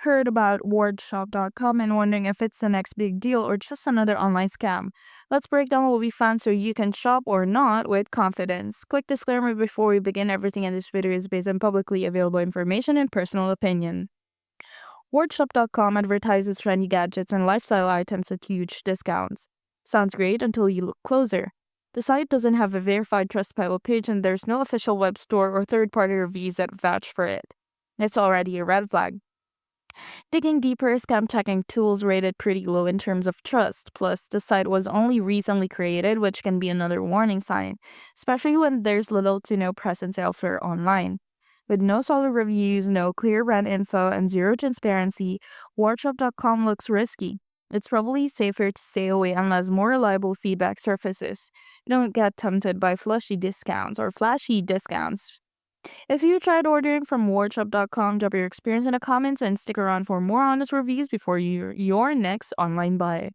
heard about wordshop.com and wondering if it's the next big deal or just another online scam. Let's break down what we found so you can shop or not with confidence. Quick disclaimer before we begin: everything in this video is based on publicly available information and personal opinion. Wordshop.com advertises trendy gadgets and lifestyle items at huge discounts. Sounds great until you look closer. The site doesn't have a verified Trustpilot page and there's no official web store or third-party reviews that vouch for it. It's already a red flag. Digging deeper, scam checking tools rated pretty low in terms of trust. Plus, the site was only recently created, which can be another warning sign, especially when there's little to no presence elsewhere online. With no solid reviews, no clear brand info, and zero transparency, Workshop.com looks risky. It's probably safer to stay away unless more reliable feedback surfaces. Don't get tempted by flashy discounts. If you tried ordering from Workshop.com, drop your experience in the comments and stick around for more honest reviews before your next online buy.